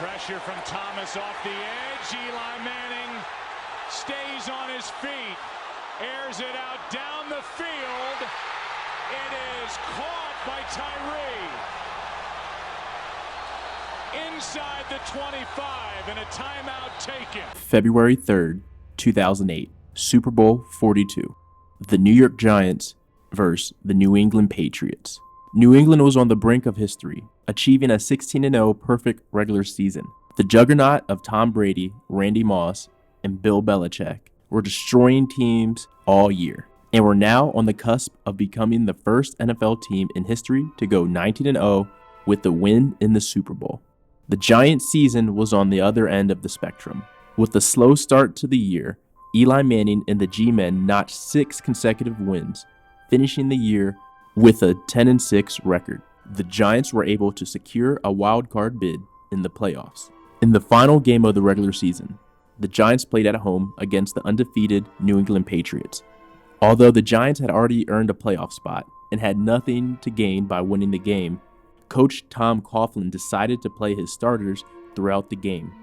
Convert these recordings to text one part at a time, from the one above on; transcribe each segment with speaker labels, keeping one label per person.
Speaker 1: Pressure from Thomas off the edge. Eli Manning stays on his feet. Airs it out down the field. It is caught by Tyree. Inside the 25 and a timeout taken.
Speaker 2: February 3rd, 2008, Super Bowl 42. The New York Giants versus the New England Patriots. New England was on the brink of history, achieving a 16-0 perfect regular season. The Juggernaut of Tom Brady, Randy Moss, and Bill Belichek were destroying teams all year, and were now on the cusp of becoming the first NFL team in history to go 19-0 with the win in the Super Bowl. The Giants' season was on the other end of the spectrum. With a slow start to the year, Eli Manning and the G-Men notched 6 consecutive wins, finishing the year with a 10-6 record. The Giants were able to secure a wild card bid in the playoffs. In the final game of the regular season, the Giants played at home against the undefeated New England Patriots. Although the Giants had already earned a playoff spot and had nothing to gain by winning the game, Coach Tom Coughlin decided to play his starters throughout the game.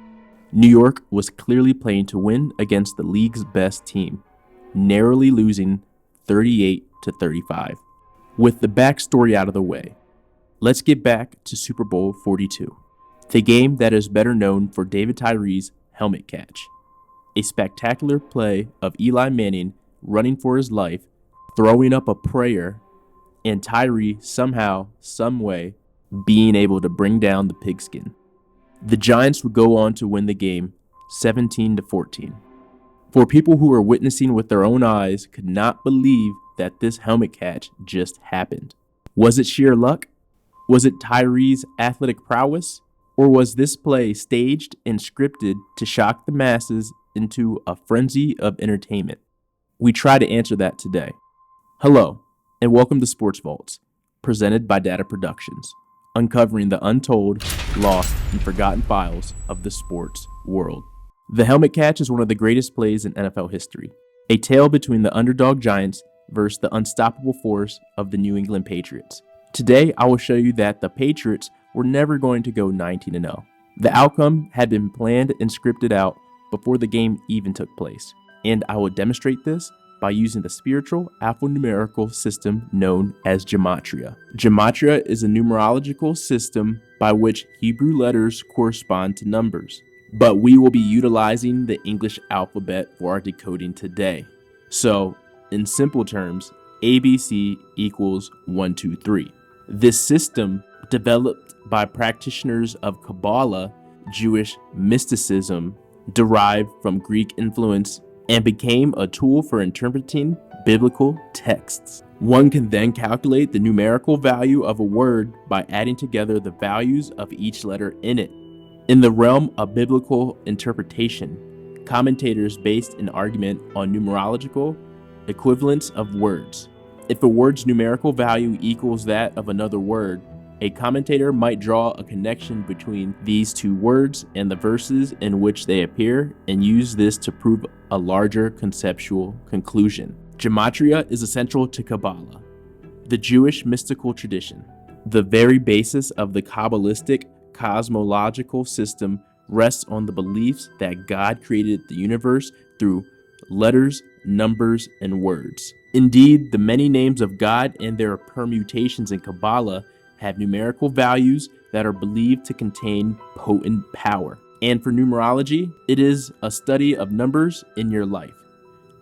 Speaker 2: New York was clearly playing to win against the league's best team, narrowly losing 38-35. With the backstory out of the way, let's get back to Super Bowl 42, the game that is better known for Tyree's helmet catch. A spectacular play of Eli Manning running for his life, throwing up a prayer, and Tyree somehow, someway, being able to bring down the pigskin. The Giants would go on to win the game 17-14. For people who were witnessing with their own eyes could not believe that this helmet catch just happened. Was it sheer luck? Was it Tyree's athletic prowess? Or was this play staged and scripted to shock the masses into a frenzy of entertainment? We try to answer that today. Hello, and welcome to Sports Vaults, presented by D.A.T.A Productions, uncovering the untold, lost, and forgotten files of the sports world. The helmet catch is one of the greatest plays in NFL history, a tale between the underdog Giants versus the unstoppable force of the New England Patriots. Today, I will show you that the Patriots were never going to go 19-0. The outcome had been planned and scripted out before the game even took place, and I will demonstrate this by using the spiritual alphanumerical system known as Gematria. Gematria is a numerological system by which Hebrew letters correspond to numbers, but we will be utilizing the English alphabet for our decoding today. So, in simple terms, ABC equals 1, 2, 3. This system, developed by practitioners of Kabbalah, Jewish mysticism, derived from Greek influence, and became a tool for interpreting biblical texts. One can then calculate the numerical value of a word by adding together the values of each letter in it. In the realm of biblical interpretation, commentators based an argument on numerological equivalence of words. If a word's numerical value equals that of another word, a commentator might draw a connection between these two words and the verses in which they appear and use this to prove a larger conceptual conclusion. Gematria is essential to Kabbalah, the Jewish mystical tradition. The very basis of the Kabbalistic cosmological system rests on the beliefs that God created the universe through letters, numbers, and words. Indeed, the many names of God and their permutations in Kabbalah have numerical values that are believed to contain potent power. And for numerology, it is a study of numbers in your life.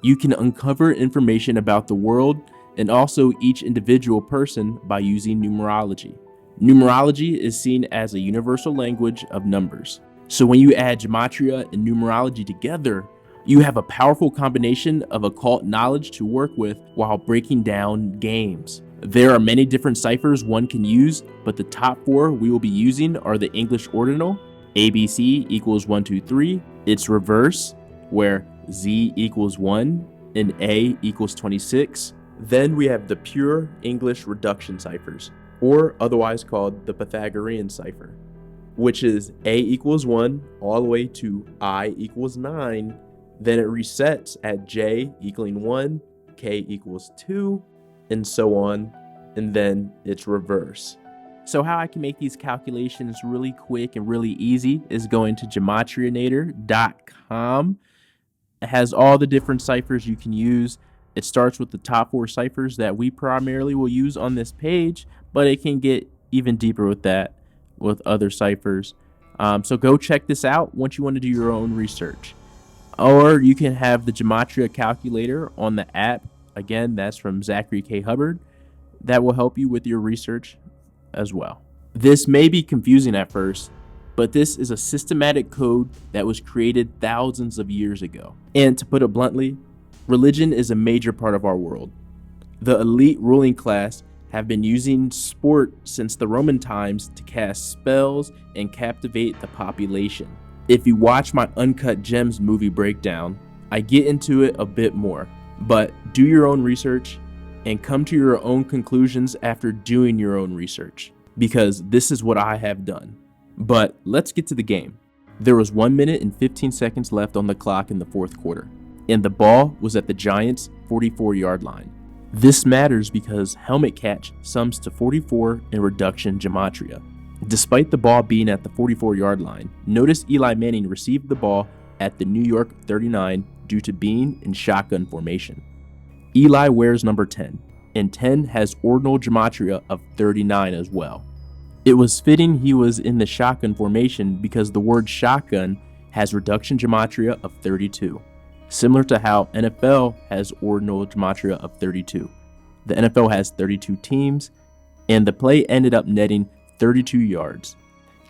Speaker 2: You can uncover information about the world and also each individual person by using numerology. Numerology is seen as a universal language of numbers. So when you add Gematria and numerology together, you have a powerful combination of occult knowledge to work with while breaking down games. There are many different ciphers one can use, but the top 4 we will be using are the English ordinal, ABC equals 1, 2, 3, its reverse, where Z equals 1 and A equals 26. Then we have the pure English reduction ciphers, or otherwise called the Pythagorean cipher, which is A equals 1 all the way to I equals 9. Then it resets at J equaling 1, K equals 2, and so on, and then it's reverse. So how I can make these calculations really quick and really easy is going to gematrianator.com. It has all the different ciphers you can use. It starts with the top 4 ciphers that we primarily will use on this page, but it can get even deeper with that with other ciphers. So go check this out once you want to do your own research. Or you can have the Gematria calculator on the app. Again, that's from Zachary K. Hubbard. That will help you with your research as well. This may be confusing at first, but this is a systematic code that was created thousands of years ago. And to put it bluntly, religion is a major part of our world. The elite ruling class have been using sport since the Roman times to cast spells and captivate the population. If you watch my Uncut Gems movie breakdown, I get into it a bit more, but do your own research and come to your own conclusions after doing your own research, because this is what I have done. But let's get to the game. There was 1 minute and 15 seconds left on the clock in the fourth quarter, and the ball was at the Giants' 44-yard line. This matters because helmet catch sums to 44 in reduction gematria. Despite the ball being at the 44-yard line, notice Eli Manning received the ball at the New York 39 due to being in shotgun formation. Eli wears number 10, and 10 has ordinal gematria of 39 as well. It was fitting he was in the shotgun formation because the word shotgun has reduction gematria of 32, similar to how NFL has ordinal gematria of 32. The NFL has 32 teams, and the play ended up netting 32 yards,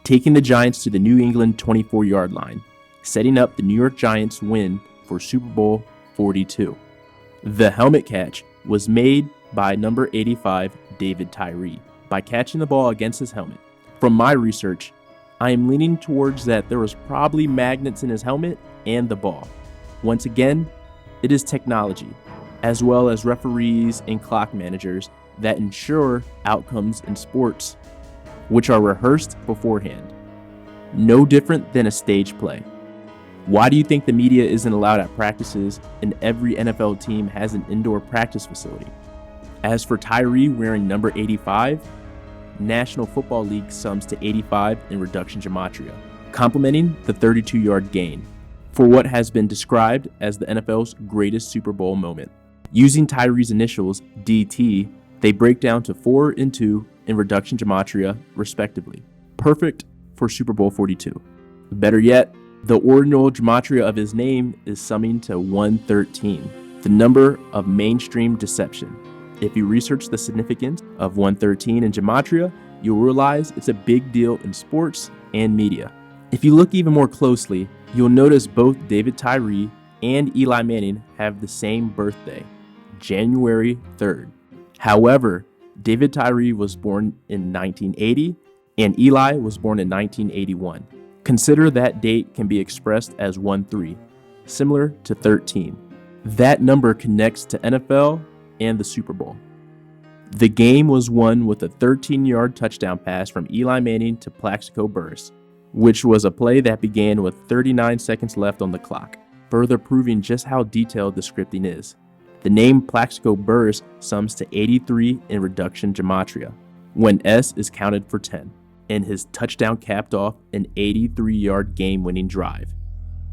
Speaker 2: taking the Giants to the New England 24-yard line, setting up the New York Giants win for Super Bowl 42. The helmet catch was made by number 85, David Tyree, by catching the ball against his helmet. From my research, I am leaning towards that there was probably magnets in his helmet and the ball. Once again, it is technology, as well as referees and clock managers that ensure outcomes in sports, which are rehearsed beforehand. No different than a stage play. Why do you think the media isn't allowed at practices and every NFL team has an indoor practice facility? As for Tyree wearing number 85, National Football League sums to 85 in reduction gematria, complementing the 32-yard gain for what has been described as the NFL's greatest Super Bowl moment. Using Tyree's initials, D.A.T.A, they break down to 4 and 2 in reduction gematria, respectively. Perfect for Super Bowl 42. Better yet, the ordinal gematria of his name is summing to 113, the number of mainstream deception. If you research the significance of 113 in gematria, you'll realize it's a big deal in sports and media. If you look even more closely, you'll notice both David Tyree and Eli Manning have the same birthday, January 3rd. However, David Tyree was born in 1980 and Eli was born in 1981. Consider that date can be expressed as 1-3, similar to 13. That number connects to NFL and the Super Bowl. The game was won with a 13-yard touchdown pass from Eli Manning to Plaxico Burress, which was a play that began with 39 seconds left on the clock, further proving just how detailed the scripting is. The name Plaxico Burress sums to 83 in reduction gematria, when S is counted for 10, and his touchdown capped off an 83-yard game-winning drive,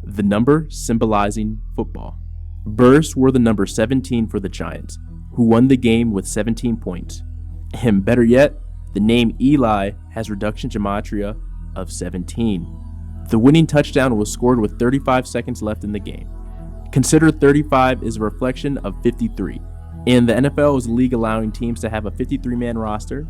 Speaker 2: the number symbolizing football. Burress wore the number 17 for the Giants, who won the game with 17 points. And better yet, the name Eli has reduction gematria of 17. The winning touchdown was scored with 35 seconds left in the game. Consider 35 is a reflection of 53, and the NFL is a league allowing teams to have a 53-man roster,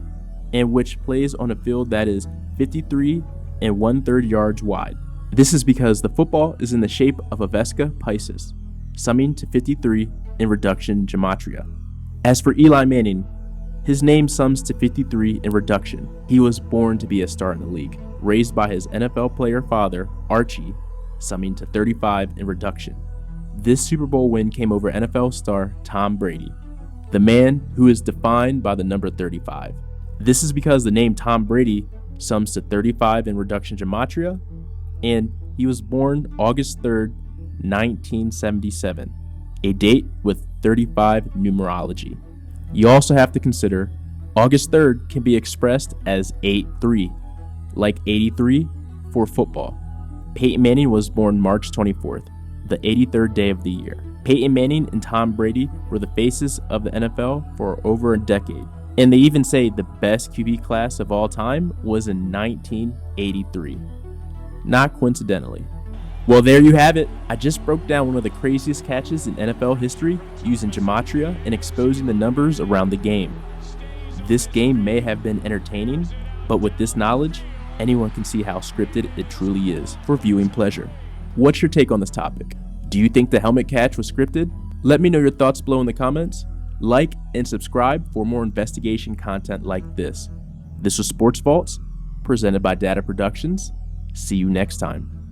Speaker 2: and which plays on a field that is 53 and 1/3 yards wide. This is because the football is in the shape of a Vesca Pisces, summing to 53 in reduction gematria. As for Eli Manning, his name sums to 53 in reduction. He was born to be a star in the league, raised by his NFL player father, Archie, summing to 35 in reduction. This Super Bowl win came over NFL star Tom Brady, the man who is defined by the number 35. This is because the name Tom Brady sums to 35 in reduction gematria, and he was born August 3rd, 1977, a date with 35 numerology. You also have to consider August 3rd can be expressed as 8-3, like 83 for football. Peyton Manning was born March 24th, the 83rd day of the year. Peyton Manning and Tom Brady were the faces of the NFL for over a decade. And they even say the best QB class of all time was in 1983. Not coincidentally. Well, there you have it. I just broke down one of the craziest catches in NFL history using Gematria and exposing the numbers around the game. This game may have been entertaining, but with this knowledge, anyone can see how scripted it truly is for viewing pleasure. What's your take on this topic? Do you think the helmet catch was scripted? Let me know your thoughts below in the comments. Like and subscribe for more investigation content like this. This was Sports Vaults, presented by D.A.T.A Productions. See you next time.